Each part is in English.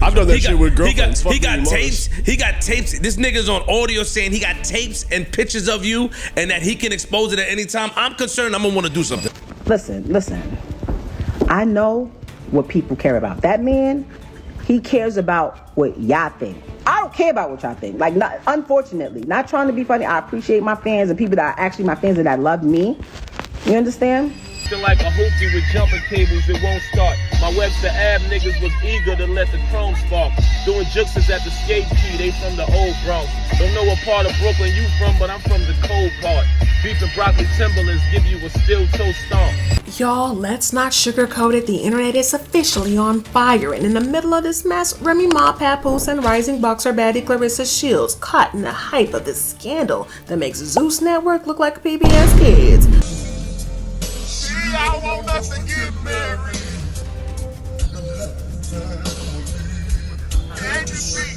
I've done that shit with girlfriends. He got tapes. He got tapes. This nigga's on audio saying he got tapes and pictures of you and that he can expose it at any time. I'm concerned I'm gonna want to do something. Listen. I know what people care about. That man, he cares about what y'all think. I don't care about what y'all think. Like, unfortunately, not trying to be funny. I appreciate my fans and people that are actually my fans and that love me. You understand? Like a hoopty with jumping cables, it won't start. My Webster Ave niggas was eager to let the chrome spark. Doing juxes at the skate key, they from the old Bronx. Don't know what part of Brooklyn you from, but I'm from the cold part. Beef and broccoli Timberlands give you a steel toe stomp. Y'all, let's not sugarcoat it. The internet is officially on fire. And in the middle of this mess, Remy Ma, Papoose, and rising boxer baddie Claressa Shields caught in the hype of this scandal that makes Zeus Network look like PBS Kids. I want us to get married. Can't you see?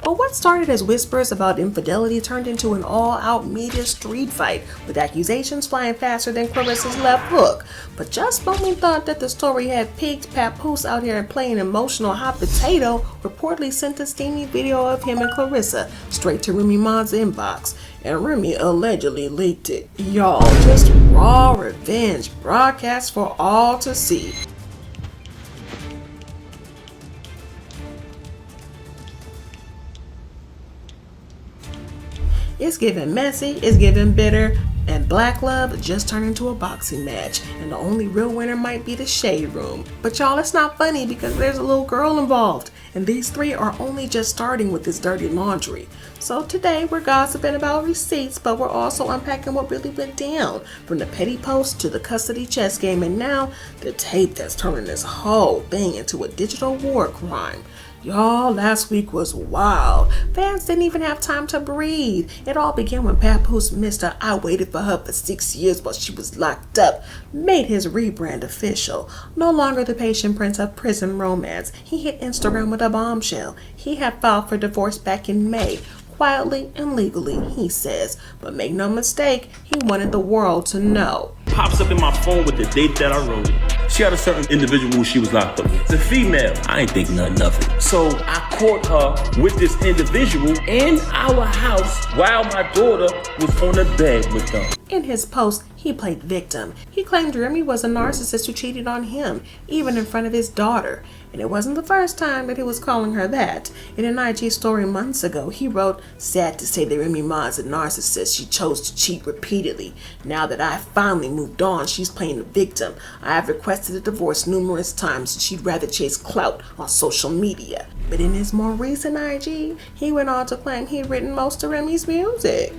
But what started as whispers about infidelity turned into an all-out media street fight, with accusations flying faster than Claressa's left hook. But just when we thought that the story had peaked, Papoose out here playing emotional hot potato reportedly sent a steamy video of him and Claressa straight to Remy Ma's inbox. And Remy allegedly leaked it. Y'all, just raw revenge broadcast for all to see. It's giving messy, it's giving bitter, and black love just turned into a boxing match, and the only real winner might be the shade room. But y'all, it's not funny because there's a little girl involved, and these three are only just starting with this dirty laundry. So today we're gossiping about receipts, but we're also unpacking what really went down, from the petty post to the custody chess game, and now the tape that's turning this whole thing into a digital war crime. Y'all, last week was wild. Fans didn't even have time to breathe. It all began when Papoose Mr. I waited for her for 6 years while she was locked up made his rebrand official. No longer the patient prince of prison romance, he hit Instagram with a bombshell. He had filed for divorce back in May. Quietly and legally, he says. But make no mistake, he wanted the world to know. Pops up in my phone with the date that I wrote it. She had a certain individual who she was locked up with. It's a female. I ain't think nothing of it. So I caught her with this individual in our house while my daughter was on the bed with them. In his post, he played victim. He claimed Remy was a narcissist who cheated on him, even in front of his daughter. And it wasn't the first time that he was calling her that. In an IG story months ago, he wrote, "Sad to say that Remy Ma is a narcissist. She chose to cheat repeatedly. Now that I finally moved on, she's playing the victim. I have requested a divorce numerous times and she'd rather chase clout on social media." But in his more recent IG, he went on to claim he'd written most of Remy's music.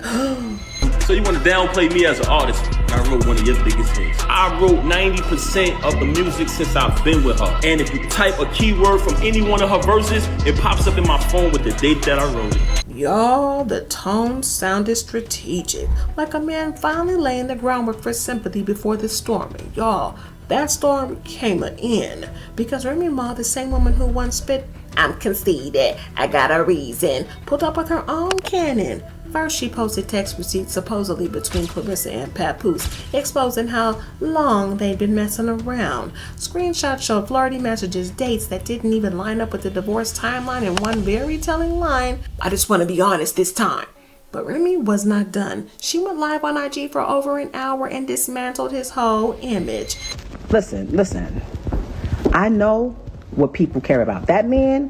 So you want to downplay me as an artist? I wrote one of your biggest hits. I wrote 90% of the music since I've been with her. And if you type a keyword from any one of her verses, it pops up in my phone with the date that I wrote it. Y'all, the tone sounded strategic, like a man finally laying the groundwork for sympathy before the storm. And y'all, that storm came in because Remy Ma, the same woman who once spit, "I'm conceited, I got a reason," pulled up with her own cannon. First, she posted text receipts supposedly between Claressa and Papoose, exposing how long they'd been messing around. Screenshots showed flirty messages, dates that didn't even line up with the divorce timeline, and one very telling line, "I just want to be honest this time." But Remy was not done. She went live on IG for over an hour and dismantled his whole image. Listen. I know what people care about. That man,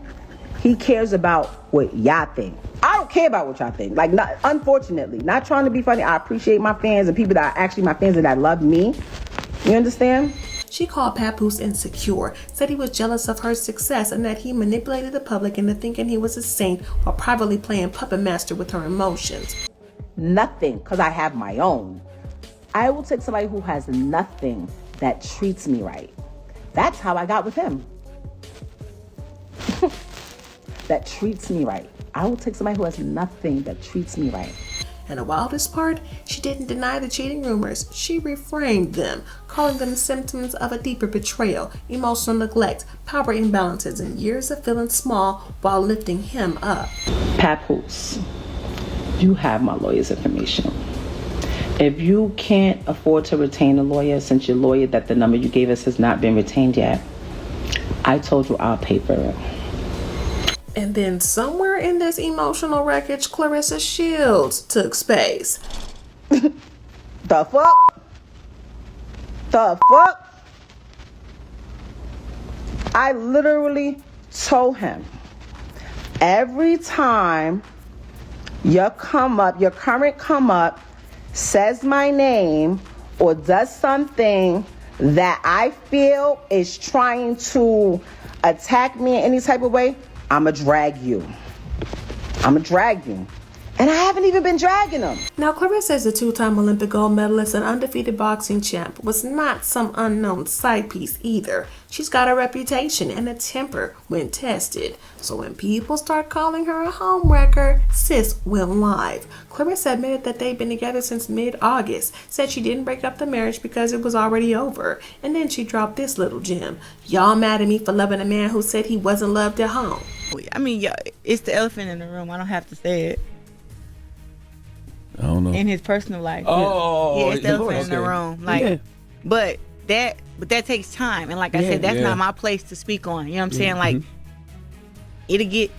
he cares about what y'all think. I don't care about what y'all think. Like, unfortunately, not trying to be funny. I appreciate my fans and people that are actually my fans and that love me. You understand? She called Papoose insecure, said he was jealous of her success and that he manipulated the public into thinking he was a saint while privately playing puppet master with her emotions. Nothing, because I have my own. I will take somebody who has nothing that treats me right. That's how I got with him. That treats me right. I will take somebody who has nothing that treats me right. And the wildest part, she didn't deny the cheating rumors. She reframed them, calling them symptoms of a deeper betrayal, emotional neglect, power imbalances, and years of feeling small while lifting him up. Papoose, you have my lawyer's information. If you can't afford to retain a lawyer, since your lawyer that the number you gave us has not been retained yet, I told you I'll pay for it. And then somewhere in this emotional wreckage, Claressa Shields took space. The fuck? The fuck? I literally told him, every time your current come up says my name or does something that I feel is trying to attack me in any type of way, I'ma drag you. I'ma drag you. And I haven't even been dragging them. Now, Claressa is a two-time Olympic gold medalist and undefeated boxing champ, was not some unknown side piece either. She's got a reputation and a temper when tested. So when people start calling her a homewrecker, sis went live. Claressa admitted that they've been together since mid-August, said she didn't break up the marriage because it was already over. And then she dropped this little gem. Y'all mad at me for loving a man who said he wasn't loved at home. I mean, it's the elephant in the room. I don't have to say it. I don't know. In his personal life. Oh, yeah, it's the elephant in the room. Like, but that takes time, and like I said, that's not my place to speak on. You know what I'm saying? Like, it'll get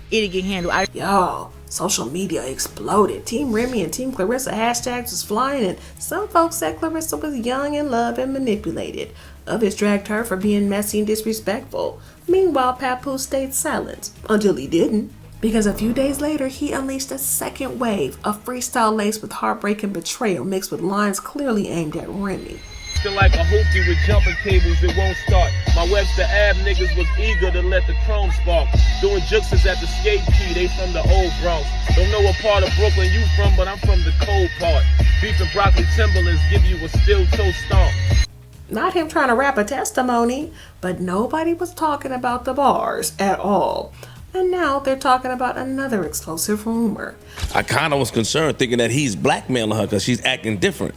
handled. Y'all, social media exploded. Team Remy and Team Claressa hashtags was flying, and some folks said Claressa was young in love and manipulated. Others dragged her for being messy and disrespectful. Meanwhile, Papoose stayed silent until he didn't. Because a few days later, he unleashed a second wave of freestyle laced with heartbreak and betrayal mixed with lines clearly aimed at Remy. Like a hoopty with jumping cables, it won't start. My Webster Ave niggas was eager to let the chrome spark. Doing juxes at the skate key, they from the old Bronx. Don't know what part of Brooklyn you from, but I'm from the cold part. Beef and broccoli Timberlands give you a steel toe stomp. Not him trying to rap a testimony, but nobody was talking about the bars at all. And now they're talking about another explosive rumor. I kind of was concerned thinking that he's blackmailing her because she's acting different.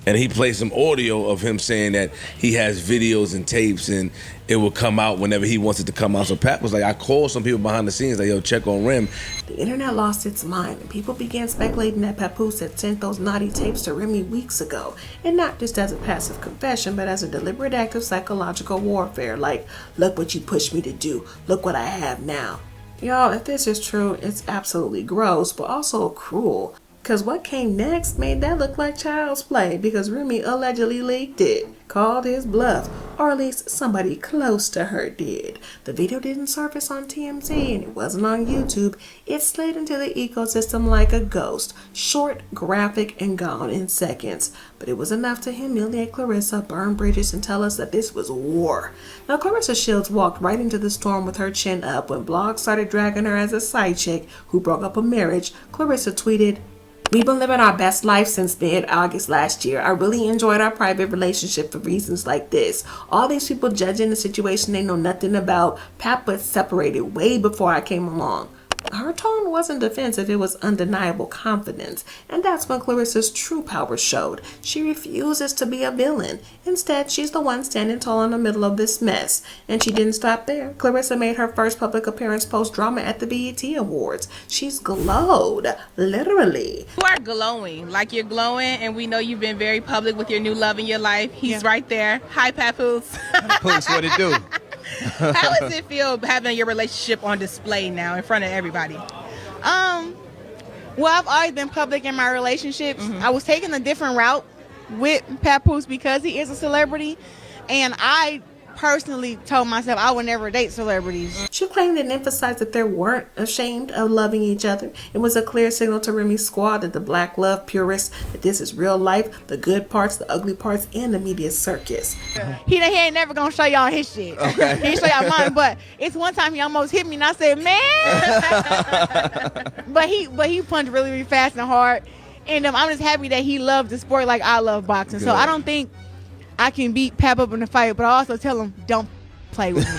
And he played some audio of him saying that he has videos and tapes and it will come out whenever he wants it to come out. So Pat was like, I called some people behind the scenes, like, yo, check on Rem. The internet lost its mind and people began speculating that Papoose had sent those naughty tapes to Remy weeks ago. And not just as a passive confession, but as a deliberate act of psychological warfare. Like, look what you pushed me to do. Look what I have now. Y'all, if this is true, it's absolutely gross, but also cruel. Because what came next made that look like child's play because Remy allegedly leaked it, called his bluff, or at least somebody close to her did. The video didn't surface on TMZ and it wasn't on YouTube. It slid into the ecosystem like a ghost, short, graphic, and gone in seconds. But it was enough to humiliate Claressa, burn bridges, and tell us that this was war. Now, Claressa Shields walked right into the storm with her chin up. When blogs started dragging her as a side chick who broke up a marriage, Claressa tweeted, "We've been living our best life since mid-August last year. I really enjoyed our private relationship for reasons like this. All these people judging the situation they know nothing about. Pap was separated way before I came along." Her tone wasn't defensive, it was undeniable confidence. And that's when Claressa's true power showed. She refuses to be a villain. Instead, she's the one standing tall in the middle of this mess. And she didn't stop there. Claressa made her first public appearance post-drama at the BET Awards. She's glowed, literally. You are glowing, like you're glowing, and we know you've been very public with your new love in your life. He's right there. Hi, Papoose. Papoose, what it do? How does it feel having your relationship on display now in front of everybody? Well, I've always been public in my relationships. I was taking a different route with Papoose because he is a celebrity, and I personally told myself I would never date celebrities. She claimed and emphasized that they weren't ashamed of loving each other. It was a clear signal to Remy's squad, that the black love purists, that this is real life, the good parts, the ugly parts, and the media circus. He ain't never gonna show y'all his shit. Okay. He show y'all mine, but it's one time he almost hit me and I said, man. but he punched really, really fast and hard. And I'm just happy that he loves the sport like I love boxing. Good. So I don't think I can beat Pap up in the fight, but I also tell him, don't play with me.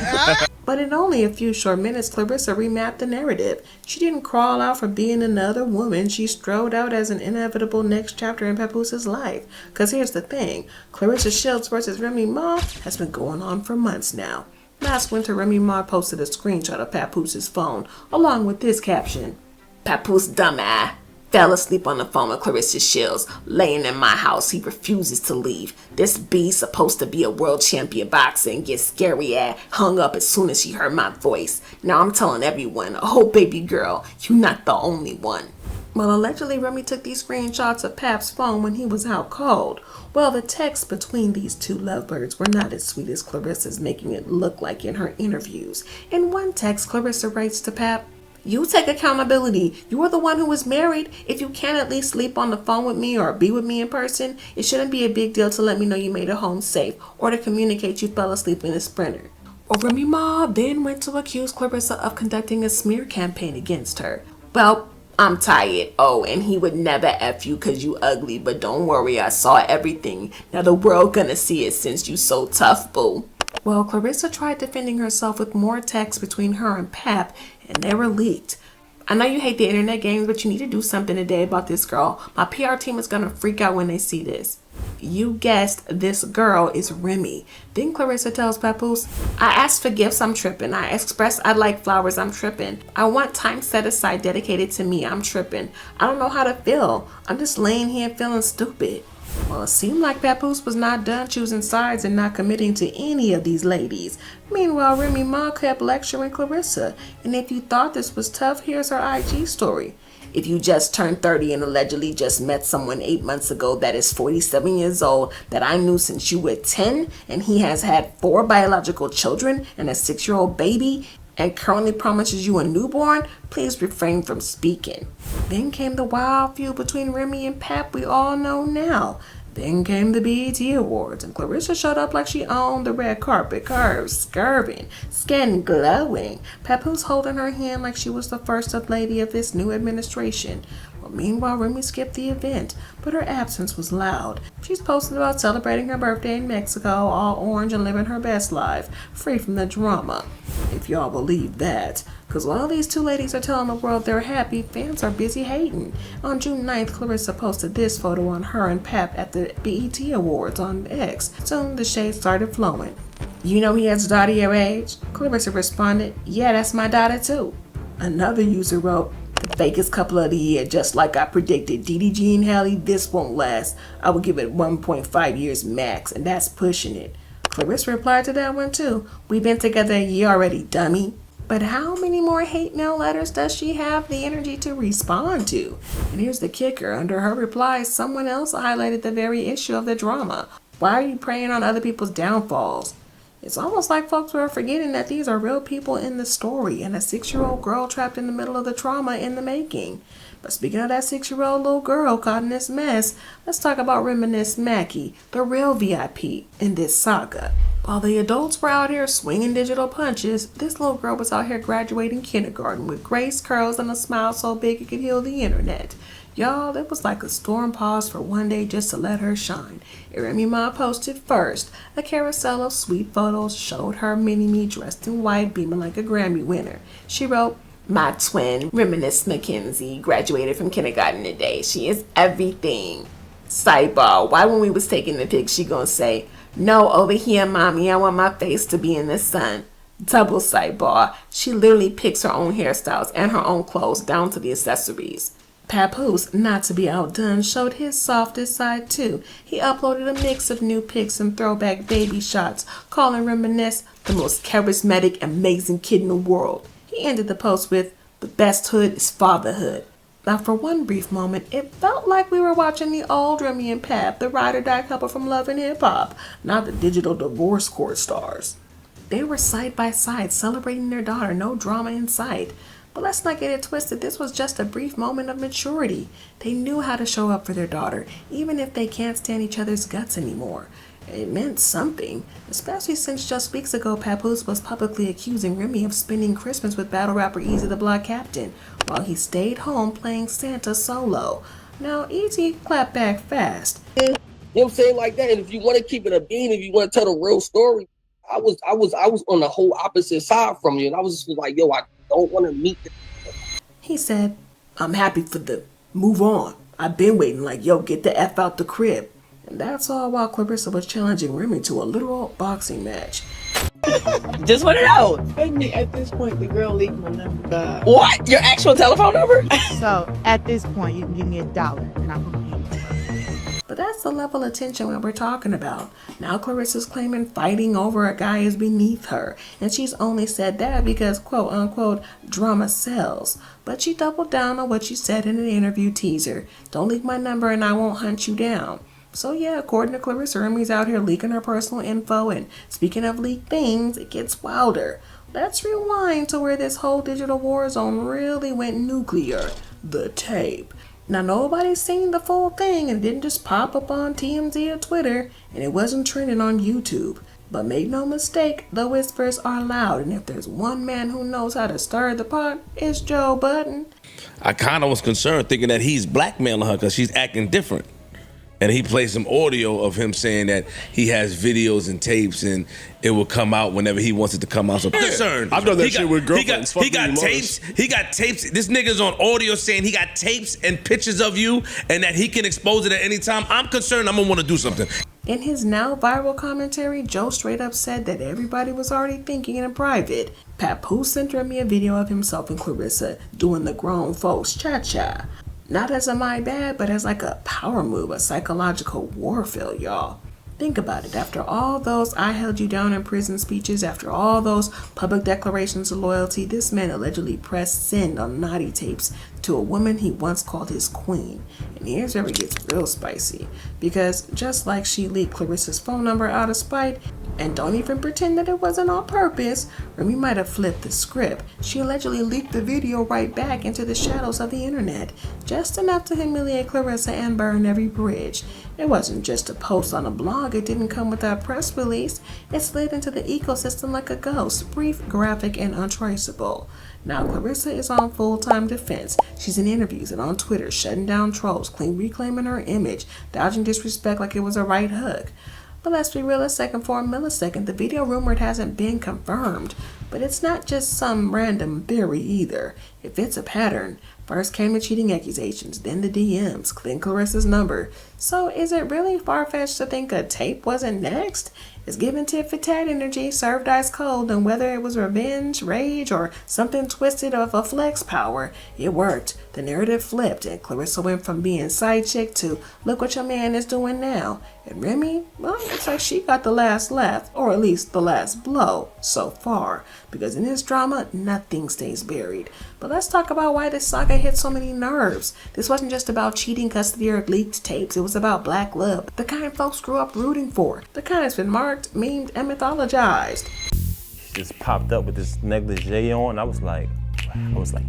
But in only a few short minutes, Claressa remapped the narrative. She didn't crawl out for being another woman. She strode out as an inevitable next chapter in Papoose's life. Because here's the thing, Claressa Shields versus Remy Ma has been going on for months now. Last winter, Remy Ma posted a screenshot of Papoose's phone, along with this caption, "Papoose dumbass, fell asleep on the phone with Claressa Shields, laying in my house. He refuses to leave. This beast, supposed to be a world champion boxer, and gets scary ass hung up as soon as she heard my voice. Now I'm telling everyone, oh baby girl, you're not the only one. Well, allegedly Remy took these screenshots of Pap's phone when he was out cold. Well, the texts between these two lovebirds were not as sweet as Claressa's making it look like in her interviews. In one text, Claressa writes to Pap, "You take accountability. You are the one who was married. If you can't at least sleep on the phone with me or be with me in person, it shouldn't be a big deal to let me know you made it home safe or to communicate you fell asleep in a Sprinter." Or Remy Ma then went to accuse Claressa of conducting a smear campaign against her. Well, I'm tired. Oh, and he would never F you cause you ugly, but don't worry, I saw everything. Now the world gonna see it since you so tough, boo. Well, Claressa tried defending herself with more texts between her and Pap, and they were leaked. I know you hate the internet games, but you need to do something today about this girl. My PR team is gonna freak out when they see this. You guessed, this girl is Remy. Then Claressa tells Papoose, "I asked for gifts, I'm tripping. I expressed I like flowers, I'm tripping. I want time set aside dedicated to me, I'm tripping. I don't know how to feel. I'm just laying here feeling stupid." Well, it seemed like Papoose was not done choosing sides and not committing to any of these ladies. Meanwhile, Remy Ma kept lecturing Claressa. And if you thought this was tough, here's her IG story. "If you just turned 30 and allegedly just met someone 8 months ago that is 47 years old that I knew since you were 10 and he has had 4 biological children and a 6-year-old baby and currently promises you a newborn, please refrain from speaking." Then came the wild feud between Remy and Pap we all know now. Then came the BET Awards, and Claressa showed up like she owned the red carpet, curves, curving, skin glowing. Papoose holding her hand like she was the first lady of this new administration. Well, meanwhile, Remy skipped the event, but her absence was loud. She's posted about celebrating her birthday in Mexico, all orange and living her best life, free from the drama. If y'all believe that. Because while these two ladies are telling the world they're happy, fans are busy hating. On June 9th, Claressa posted this photo on her and Pap at the BET Awards on X. Soon the shade started flowing. "You know he has a daughter your age?" Claressa responded, "Yeah, that's my daughter too." Another user wrote, "The fakest couple of the year, just like I predicted. DDG and Hallie, this won't last. I would give it 1.5 years max, and that's pushing it." Claressa replied to that one too. "We've been together a year already, dummy." But how many more hate mail letters does she have the energy to respond to? And here's the kicker. Under her replies, someone else highlighted the very issue of the drama. Why are you preying on other people's downfalls? It's almost like folks were forgetting that these are real people in the story and a 6-year-old girl trapped in the middle of the trauma in the making. But speaking of that 6-year-old little girl caught in this mess, let's talk about Reminisce Mackey, the real VIP in this saga. While the adults were out here swinging digital punches, this little girl was out here graduating kindergarten with grace curls and a smile so big it could heal the internet. Y'all, it was like a storm paused for one day just to let her shine. Remy Ma posted first. A carousel of sweet photos showed her mini-me dressed in white, beaming like a Grammy winner. She wrote, "My twin, Reminisce Mackenzie, graduated from kindergarten today. She is everything." Sidebar, why when we was taking the pic, she gonna say, "No, over here, mommy, I want my face to be in the sun." Double sidebar, she literally picks her own hairstyles and her own clothes down to the accessories. Papoose, not to be outdone, showed his softest side too. He uploaded a mix of new pics and throwback baby shots, calling Reminisce the most charismatic, amazing kid in the world. He ended the post with, "The best hood is fatherhood." Now, for one brief moment, it felt like we were watching the old Remy and Pap, the ride-or-die couple from Love and Hip Hop, not the digital divorce court stars. They were side by side, celebrating their daughter, no drama in sight. But let's not get it twisted, this was just a brief moment of maturity. They knew how to show up for their daughter, even if they can't stand each other's guts anymore. It meant something, especially since just weeks ago Papoose was publicly accusing Remy of spending Christmas with battle rapper Easy the Block Captain, while he stayed home playing Santa solo. Now Easy clapped back fast. You know what I'm saying, like that. And if you want to keep it a bean, if you want to tell the real story, I was on the whole opposite side from you, and I was just like, yo, I don't want to meet them. He said, "I'm happy for them. Move on. I've been waiting like, yo, get the F out the crib." And that's all while Claressa was challenging Remy to a literal boxing match. Just want to know. At this point, the girl leaked my number. What? Your actual telephone number? So at this point, you can give me $1 and I'm gonna give it. But that's the level of tension that we're talking about. Now Clarissa's claiming fighting over a guy is beneath her. And she's only said that because, quote unquote, drama sells. But she doubled down on what she said in an interview teaser. Don't leak my number and I won't hunt you down. So yeah, according to Claressa, Remy's out here leaking her personal info. And speaking of leaked things, it gets wilder. Let's rewind to where this whole digital war zone really went nuclear. The tape. Now, nobody's seen the full thing and didn't just pop up on TMZ or Twitter, and it wasn't trending on YouTube. But make no mistake, the whispers are loud, and if there's one man who knows how to stir the pot, it's Joe Budden. I kind of was concerned thinking that he's blackmailing her because she's acting different. And he played some audio of him saying that he has videos and tapes and it will come out whenever he wants it to come out. So I'm concerned. I've done that shit with girlfriends. He got tapes. He got tapes. This nigga's on audio saying he got tapes and pictures of you and that he can expose it at any time. I'm concerned. I'm going to want to do something. In his now viral commentary, Joe straight up said that everybody was already thinking in private. Papoose sent me a video of himself and Claressa doing the grown folks cha-cha. Not as a my bad, but as like a power move, a psychological warfare, y'all. Think about it. After all those I held you down in prison speeches, after all those public declarations of loyalty, this man allegedly pressed send on naughty tapes to a woman he once called his queen. And here's where it gets real spicy. Because just like she leaked Clarissa's phone number out of spite, and don't even pretend that it wasn't on purpose, Remy might have flipped the script. She allegedly leaked the video right back into the shadows of the internet, just enough to humiliate Claressa and burn every bridge. It wasn't just a post on a blog, it didn't come with a press release. It slid into the ecosystem like a ghost, brief, graphic, and untraceable. Now Claressa is on full-time defense. She's in interviews and on Twitter, shutting down trolls, reclaiming her image, dodging disrespect like it was a right hook. But let's be real a second for a millisecond. The video rumored hasn't been confirmed. But it's not just some random theory either. It fits a pattern. First came the cheating accusations, then the DMs, then Claressa's number. So is it really far-fetched to think a tape wasn't next? It's giving tit for tat energy, served ice cold, and whether it was revenge, rage, or something twisted of a flex power, it worked. The narrative flipped, and Claressa went from being side chick to look what your man is doing now. And Remy, well, looks like she got the last laugh, or at least the last blow, so far. Because in this drama, nothing stays buried. But let's talk about why this saga hit so many nerves. This wasn't just about cheating, custody, or leaked tapes. It was about black love, the kind folks grew up rooting for, the kind that's been marked, memed, and mythologized. She just popped up with this negligee on. I was like,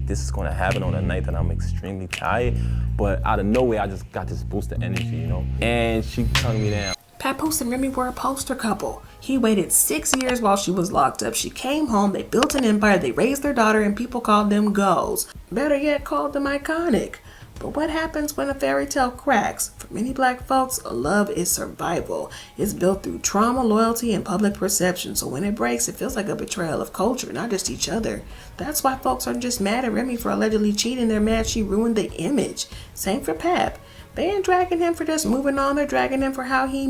this is gonna happen on a night that I'm extremely tired. But out of nowhere, I just got this boost of energy, you know? And she tongued me down. Papoose and Remy were a poster couple. He waited 6 years while she was locked up. She came home, they built an empire, they raised their daughter, and people called them goals. Better yet, called them iconic. But what happens when a fairy tale cracks? For many black folks, love is survival. It's built through trauma, loyalty, and public perception. So when it breaks, it feels like a betrayal of culture, not just each other. That's why folks aren't just mad at Remy for allegedly cheating. They're mad she ruined the image. Same for Pap. They ain't dragging him for just moving on. They're dragging him for how he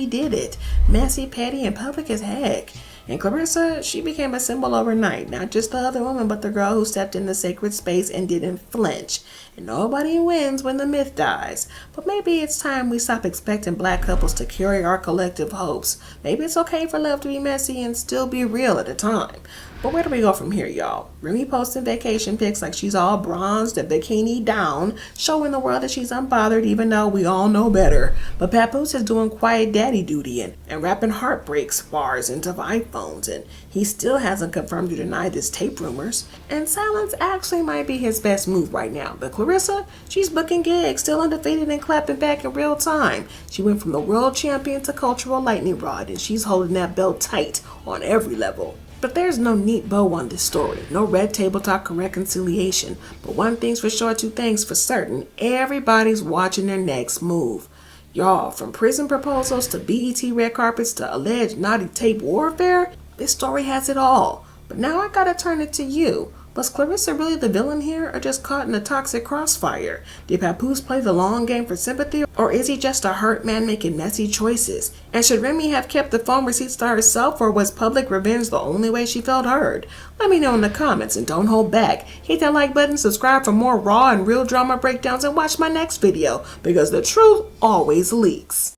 did it. Messy, petty, and public as heck. And Claressa, she became a symbol overnight. Not just the other woman, but the girl who stepped in the sacred space and didn't flinch. And nobody wins when the myth dies. But maybe it's time we stop expecting black couples to carry our collective hopes. Maybe it's okay for love to be messy and still be real at a time. But where do we go from here, y'all? Remy posting vacation pics like she's all bronzed and bikini down, showing the world that she's unbothered even though we all know better. But Papoose is doing quiet daddy duty and rapping heartbreaks bars into iPhones, and he still hasn't confirmed or denied this tape rumors. And silence actually might be his best move right now. But Claressa, she's booking gigs, still undefeated and clapping back in real time. She went from the world champion to cultural lightning rod, and she's holding that belt tight on every level. But there's no neat bow on this story, no red table talk or reconciliation. But one thing's for sure, two things for certain, everybody's watching their next move. Y'all, from prison proposals to BET red carpets to alleged naughty tape warfare, this story has it all. But now I gotta turn it to you. Was Claressa really the villain here, or just caught in a toxic crossfire? Did Papoose play the long game for sympathy, or is he just a hurt man making messy choices? And should Remy have kept the phone receipts to herself, or was public revenge the only way she felt heard? Let me know in the comments, and don't hold back. Hit that like button, subscribe for more raw and real drama breakdowns, and watch my next video, because the truth always leaks.